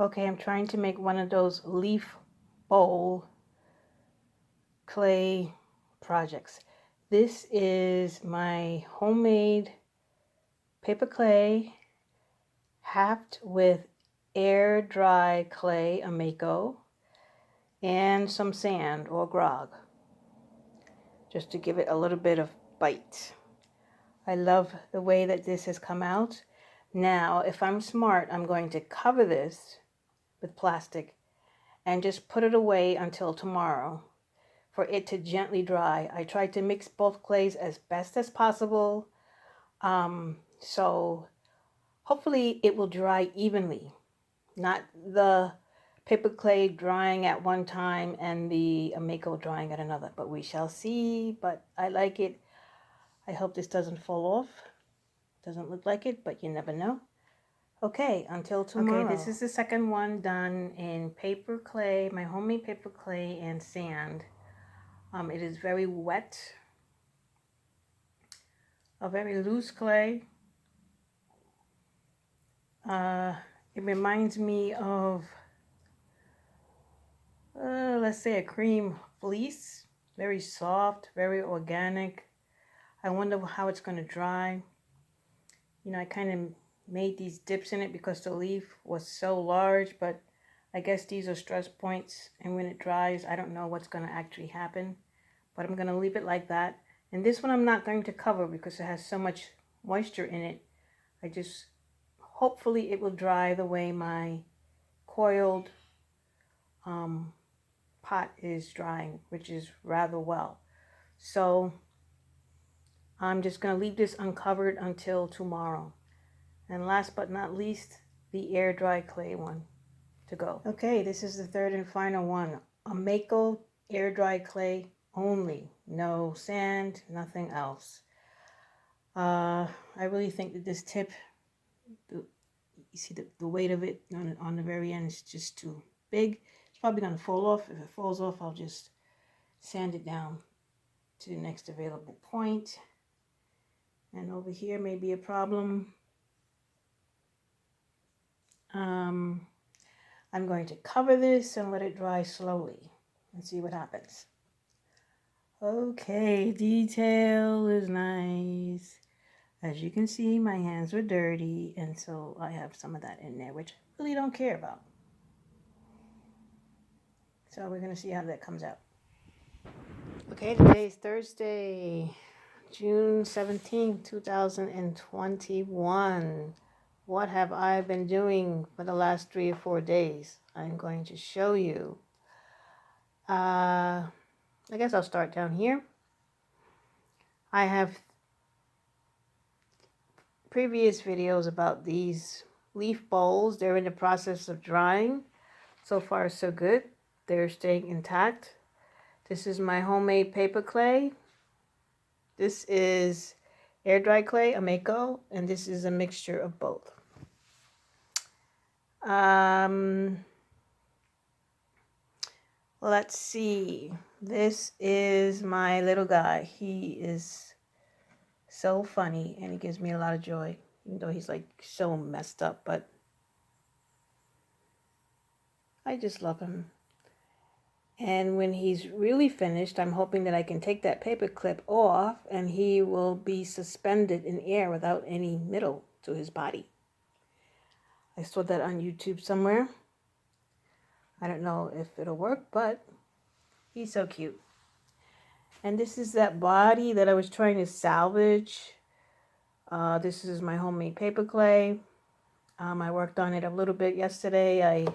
Okay, I'm trying to make one of those leaf bowl clay projects. This is my homemade paper clay halved with air dry clay, a mako, and some sand or grog, just to give it a little bit of bite. I love the way that this has come out. Now, if I'm smart, I'm going to cover this with plastic and just put it away until tomorrow for it to gently dry. I tried to mix both clays as best as possible. So hopefully it will dry evenly, not the paper clay drying at one time and the mako drying at another, but we shall see. But I like it. I hope this doesn't fall off. Doesn't look like it, but you never know. Okay, until tomorrow. Okay, this is the second one done in paper clay, my homemade paper clay and sand. It is very wet, a very loose clay. It reminds me of, let's say, a cream fleece. Very soft, very organic. I wonder how it's going to dry. You know, I kind of made these dips in it because the leaf was so large, but I guess these are stress points, and when it dries, I don't know what's going to actually happen, but I'm going to leave it like that. And this one I'm not going to cover because it has so much moisture in it. Hopefully it will dry the way my coiled pot is drying, which is rather well. So I'm just going to leave this uncovered until tomorrow. And last but not least, the air dry clay one to go. Okay, this is the third and final one. A mako air dry clay only. No sand, nothing else. I really think that this tip, you see the weight of it on the very end is just too big. It's probably going to fall off. If it falls off, I'll just sand it down to the next available point. And over here may be a problem. I'm going to cover this and let it dry slowly and see what happens. Okay, detail is nice. As you can see, my hands were dirty, and so I have some of that in there, which I really don't care about. So we're going to see how that comes out. Okay, today is Thursday, June 17th, 2021. What have I been doing for the last 3 or 4 days? I'm going to show you. I guess I'll start down here. I have previous videos about these leaf bowls. They're in the process of drying. So far, so good. They're staying intact. This is my homemade paper clay. This is air dry clay, a mako, and this is a mixture of both. Let's see. This is my little guy. He is so funny and he gives me a lot of joy, even though he's like so messed up, but I just love him. And when he's really finished, I'm hoping that I can take that paper clip off and he will be suspended in air without any middle to his body. I saw that on YouTube somewhere. I don't know if it'll work, but he's so cute. And this is that body that I was trying to salvage. This is my homemade paper clay. I worked on it a little bit yesterday.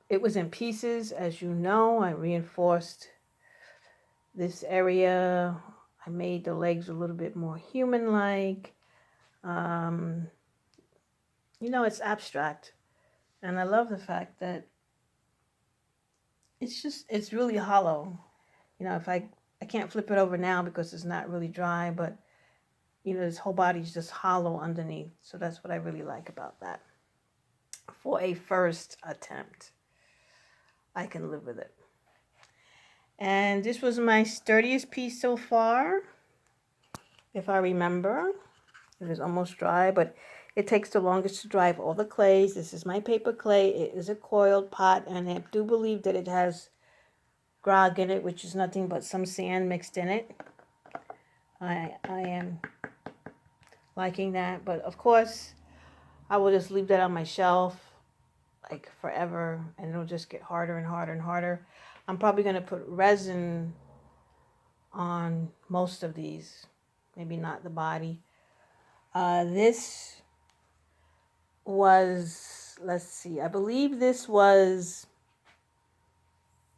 It was in pieces, as you know. I reinforced this area. I made the legs a little bit more human-like. You know, it's abstract. And I love the fact that it's really hollow. You know, if I can't flip it over now because it's not really dry, but, you know, this whole body's just hollow underneath. So that's what I really like about that. For a first attempt, I can live with it. And this was my sturdiest piece so far, if I remember. It is almost dry, but It takes the longest to dry of all the clays. This is my paper clay. It is a coiled pot, and I do believe that it has grog in it, which is nothing but some sand mixed in it. I am liking that, but of course I will just leave that on my shelf like forever, and it'll just get harder and harder and harder. I'm probably going to put resin on most of these, maybe not the body. This was, let's see, I believe this was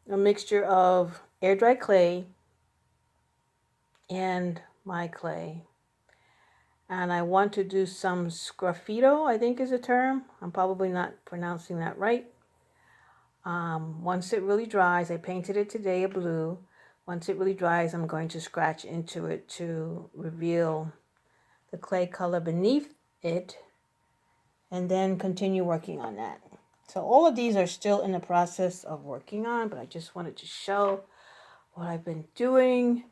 a mixture of air dry clay and my clay. And I want to do some sgraffito, I think is a term. I'm probably not pronouncing that right. Once it really dries, I painted it today a blue. Once it really dries, I'm going to scratch into it to reveal the clay color beneath it, and then continue working on that. So all of these are still in the process of working on, but I just wanted to show what I've been doing.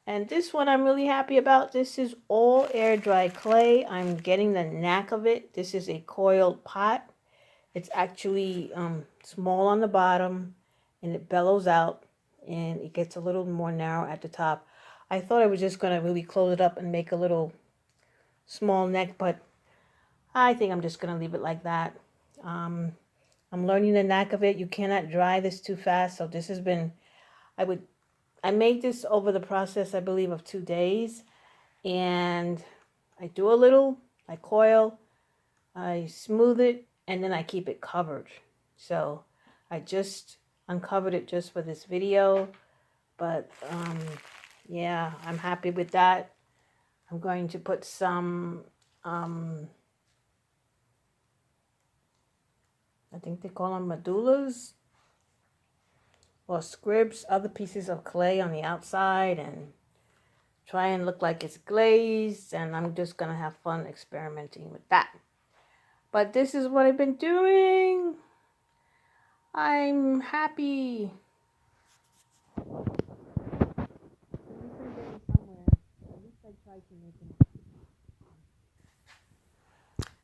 And this one I'm really happy about. This is all air dry clay. I'm getting the knack of it. This is a coiled pot. It's actually small on the bottom, and it bellows out, and it gets a little more narrow at the top. I thought I was just going to really close it up and make a little small neck, but I think I'm just going to leave it like that. I'm learning the knack of it. You cannot dry this too fast, so this has been, I made this over the process, I believe, of 2 days, and I do a little, I coil, I smooth it, and then I keep it covered. So I just uncovered it just for this video, but yeah, I'm happy with that. I'm going to put some, I think they call them medullas or scribs, other pieces of clay on the outside, and try and look like it's glazed, and I'm just going to have fun experimenting with that. But this is what I've been doing. I'm happy. At least I'm getting somewhere. At least I tried to make it.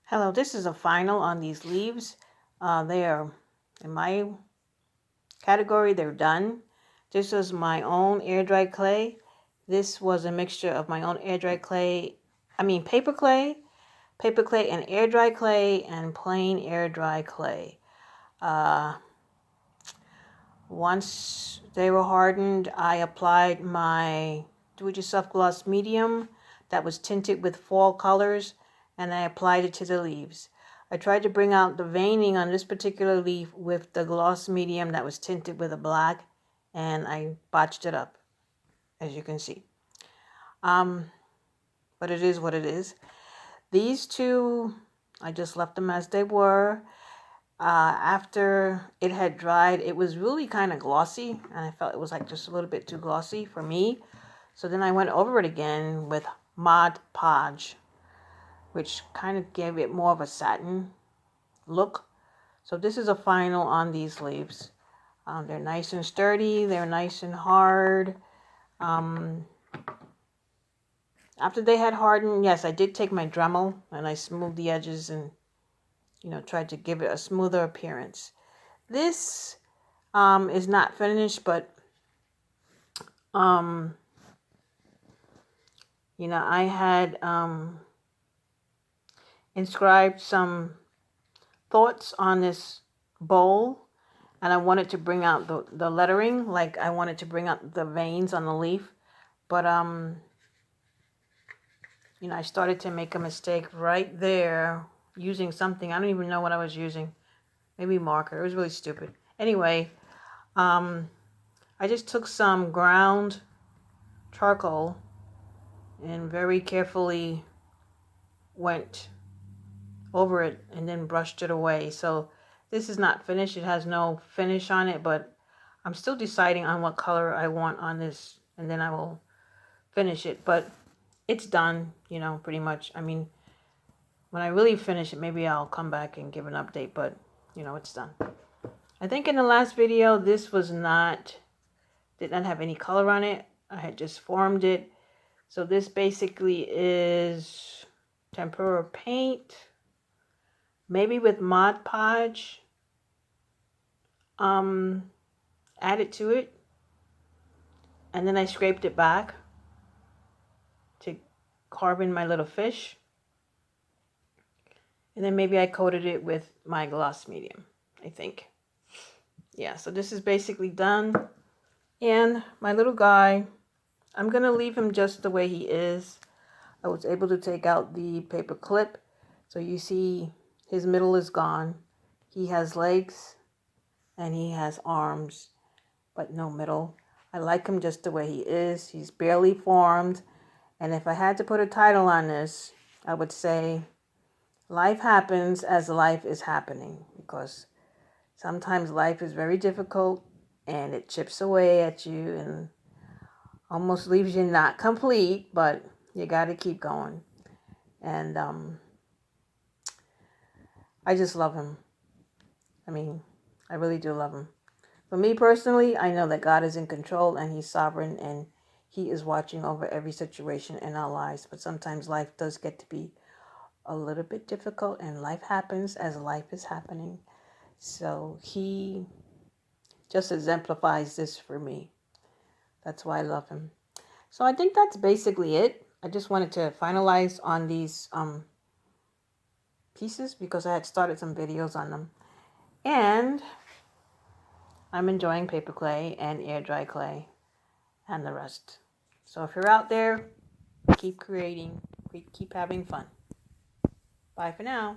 Hello, this is a final on these leaves. They are, in my category, they're done. This was my own air dry clay. This was a mixture of my own air dry clay, paper clay and air dry clay, and plain air dry clay. Once they were hardened, I applied my do-it-yourself gloss medium that was tinted with fall colors, and I applied it to the leaves. I tried to bring out the veining on this particular leaf with the gloss medium that was tinted with a black, and I botched it up, as you can see. But it is what it is. These two, I just left them as they were. After it had dried, it was really kind of glossy, and I felt it was like just a little bit too glossy for me. So then I went over it again with Mod Podge, which kind of gave it more of a satin look. So this is a final on these leaves. They're nice and sturdy. They're nice and hard. After they had hardened, yes, I did take my Dremel and I smoothed the edges and, tried to give it a smoother appearance. This is not finished, but I had inscribed some thoughts on this bowl, and I wanted to bring out the lettering, like I wanted to bring out the veins on the leaf, but I started to make a mistake right there using something. I don't even know what I was using. Maybe marker. It was really stupid. Anyway, I just took some ground charcoal and very carefully went over it and then brushed it away. So this is not finished. It has no finish on it, but I'm still deciding on what color I want on this, and then I will finish it. But it's done, pretty much. When I really finish it, maybe I'll come back and give an update, but it's done. I think in the last video, this did not have any color on it. I had just formed it. So this basically is tempera paint. maybe with Mod Podge, added to it, and then I scraped it back to carve in my little fish, and then maybe I coated it with my gloss medium, I think. Yeah, so this is basically done. And my little guy, I'm gonna leave him just the way he is. I was able to take out the paper clip, so you see his middle is gone. He has legs and he has arms, but no middle. I like him just the way he is. He's barely formed. And if I had to put a title on this, I would say life happens as life is happening, because sometimes life is very difficult and it chips away at you and almost leaves you not complete, but you got to keep going. And I just love him. I mean, I really do love him. For me personally, I know that God is in control and he's sovereign and he is watching over every situation in our lives. But sometimes life does get to be a little bit difficult and life happens as life is happening. So he just exemplifies this for me. That's why I love him. So I think that's basically it. I just wanted to finalize on these pieces because I had started some videos on them. And I'm enjoying paper clay and air dry clay and the rest. So if you're out there, keep creating, keep having fun. Bye for now.